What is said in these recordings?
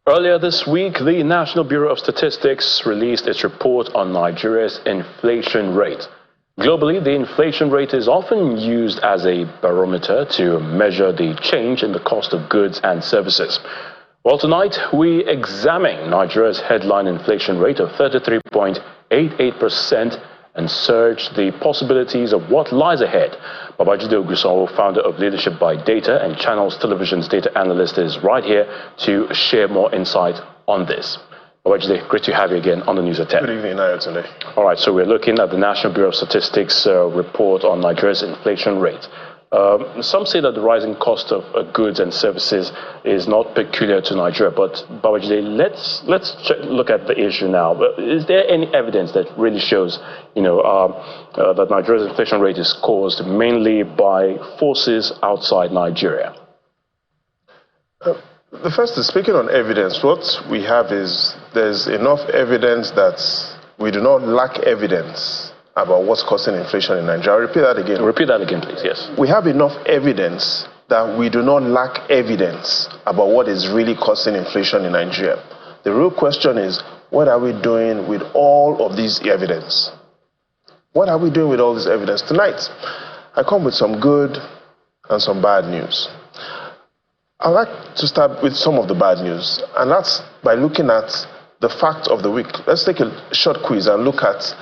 Earlier this week, the National Bureau of Statistics released its report on Nigeria's inflation rate. Globally, the inflation rate is often used as a barometer to measure the change in the cost of goods and services. Well, tonight, we examine Nigeria's headline inflation rate of 33.88% and search the possibilities of what lies ahead. Babajide Ogunsonwo, founder of Leadership by Data and Channels Television's data analyst, is right here to share more insight on this. Babajide, great to have you again on the news at 10. Good evening, Ayotunde. All right, so we're looking at the National Bureau of Statistics report on Nigeria's inflation rate. Some say that the rising cost of goods and services is not peculiar to Nigeria, but Babajide, let's look at the issue now. Is there any evidence that really shows, that Nigeria's inflation rate is caused mainly by forces outside Nigeria? The first is, speaking on evidence, what we have is there's enough evidence that we do not lack evidence about what's causing inflation in Nigeria. I'll repeat that again. Repeat that again, please, yes. We have enough evidence that we do not lack evidence about what is really causing inflation in Nigeria. The real question is, what are we doing with all of this evidence? What are we doing with all this evidence? Tonight, I come with some good and some bad news. I'd like to start with some of the bad news, and that's by looking at the fact of the week. Let's take a short quiz and look at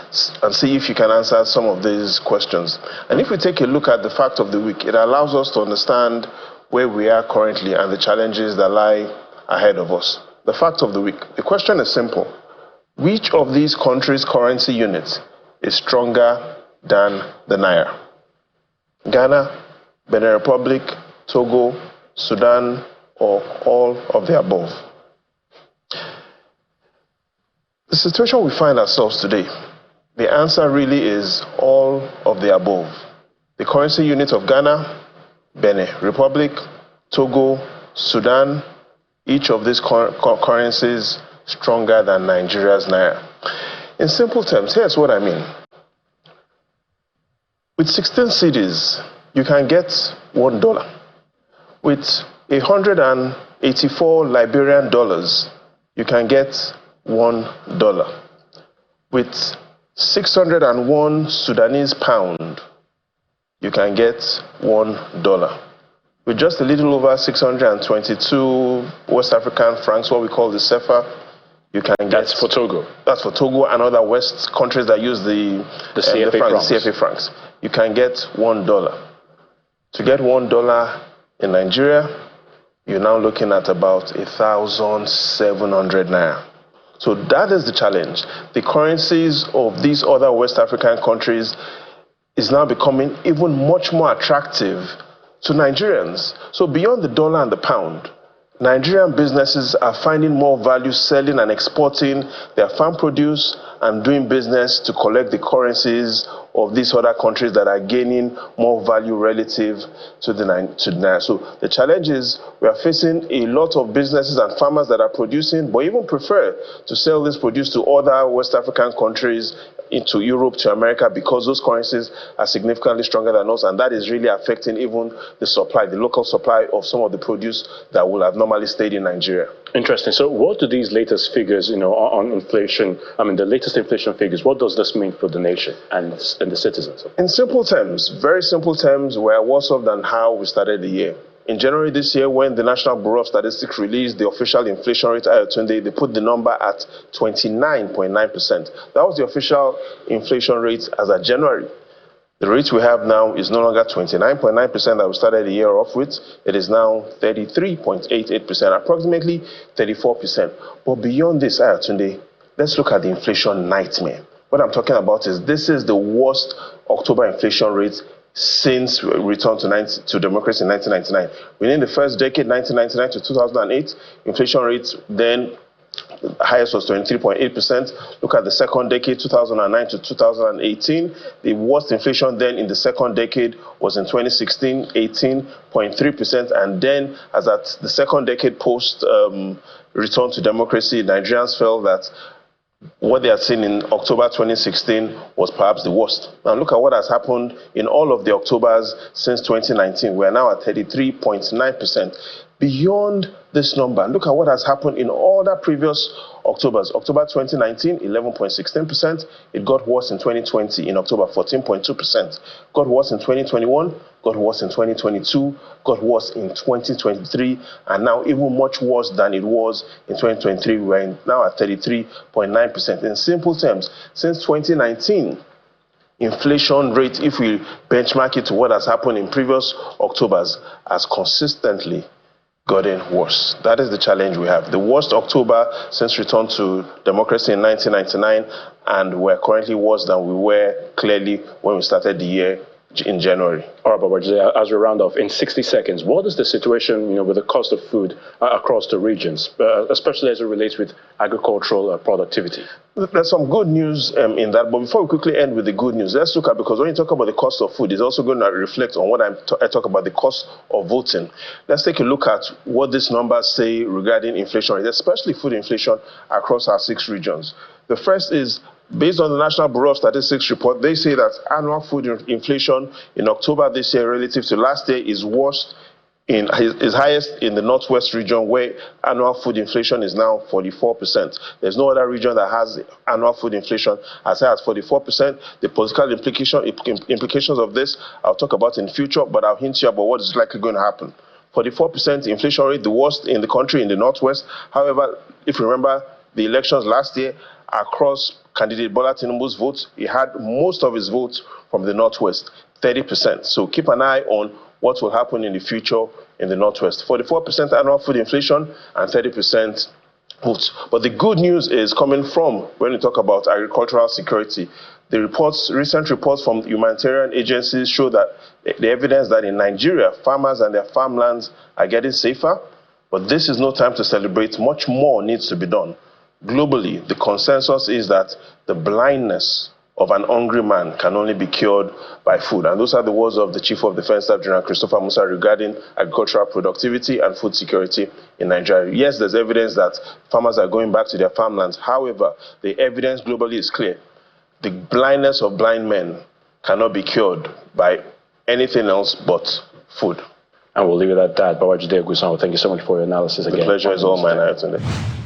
and see if you can answer some of these questions. And if we take a look at the fact of the week, it allows us to understand where we are currently and the challenges that lie ahead of us. The fact of the week. The question is simple. Which of these countries' currency units is stronger than the Naira? Ghana, Benin Republic, Togo, Sudan, or all of the above? The situation we find ourselves today, the answer really is all of the above. The currency unit of Ghana, Benin Republic, Togo, Sudan, each of these currencies stronger than Nigeria's Naira. In simple terms, here's what I mean. With 16 cedis, you can get $1. With 184 Liberian dollars, you can get $1. With 601 Sudanese pound, you can get $1. With just a little over 622 West African francs, what we call the CFA, you can get... That's for Togo. That's for Togo and other West countries that use the CFA francs. You can get $1. To get $1 in Nigeria, you're now looking at about 1,700 Naira. So that is the challenge. The currencies of these other West African countries is now becoming even much more attractive to Nigerians. So beyond the dollar and the pound, Nigerian businesses are finding more value selling and exporting their farm produce and doing business to collect the currencies of these other countries that are gaining more value relative to the Naira. So the challenge is we are facing a lot of businesses and farmers that are producing, but even prefer to sell this produce to other West African countries, into Europe, to America, because those currencies are significantly stronger than us, and that is really affecting even the supply, the local supply of some of the produce that would have normally stayed in Nigeria. Interesting. So what do these latest figures, on inflation, the latest inflation figures, what does this mean for the nation and the citizens? In simple terms, very simple terms, we're worse off than how we started the year. In January this year, when the National Bureau of Statistics released the official inflation rate, they put the number at 29.9%. That was the official inflation rate as of January. The rate we have now is no longer 29.9% that we started the year off with. It is now 33.88%, approximately 34%. But beyond this, let's look at the inflation nightmare. What I'm talking about is this is the worst October inflation rate since we returned to democracy in 1999. Within the first decade, 1999 to 2008, inflation rates then highest was 23.8%. Look at the second decade, 2009 to 2018. The worst inflation then in the second decade was in 2016, 18.3%. And then as at the second decade post return to democracy, Nigerians felt that what they had seen in October 2016 was perhaps the worst. Now look at what has happened in all of the Octobers since 2019. We are now at 33.9%. Beyond this number. Look at what has happened in all the previous Octobers. October 2019, 11.16%. It got worse in 2020, in October, 14.2%. Got worse in 2021, got worse in 2022, got worse in 2023, and now even much worse than it was in 2023. We're now at 33.9%. In simple terms, since 2019, inflation rate, if we benchmark it to what has happened in previous Octobers, has consistently gotten worse. That is the challenge we have. The worst October since return to democracy in 1999, and we're currently worse than we were clearly when we started the year in January. All right, Babaji, as we round off, in 60 seconds, what is the situation, with the cost of food across the regions, especially as it relates with agricultural productivity? There's some good news in that, but before we quickly end with the good news, let's look at, because when you talk about the cost of food, it's also going to reflect on what I talk about, the cost of voting. Let's take a look at what these numbers say regarding inflation rate, especially food inflation across our 6 regions. The first is, based on the National Bureau of Statistics report, they say that annual food inflation in October this year relative to last year is highest in the Northwest region, where annual food inflation is now 44%. There's no other region that has annual food inflation as high as 44%. The political implications of this I'll talk about in the future, but I'll hint you about what is likely going to happen. 44% inflation rate, the worst in the country in the Northwest. However, if you remember the elections last year, across candidate Bola Tinubu's votes, he had most of his votes from the Northwest, 30%. So keep an eye on what will happen in the future in the Northwest. 44% annual food inflation and 30% votes. But the good news is coming from when we talk about agricultural security. The recent reports from humanitarian agencies show that the evidence that in Nigeria, farmers and their farmlands are getting safer. But this is no time to celebrate. Much more needs to be done. Globally, the consensus is that the blindness of an hungry man can only be cured by food. And those are the words of the Chief of Defense Staff General Christopher Musa regarding agricultural productivity and food security in Nigeria. Yes, there's evidence that farmers are going back to their farmlands. However, the evidence globally is clear. The blindness of blind men cannot be cured by anything else but food. And we'll leave it at that. Babajide Ogunsanwo, thank you so much for your analysis again. The pleasure is all mine.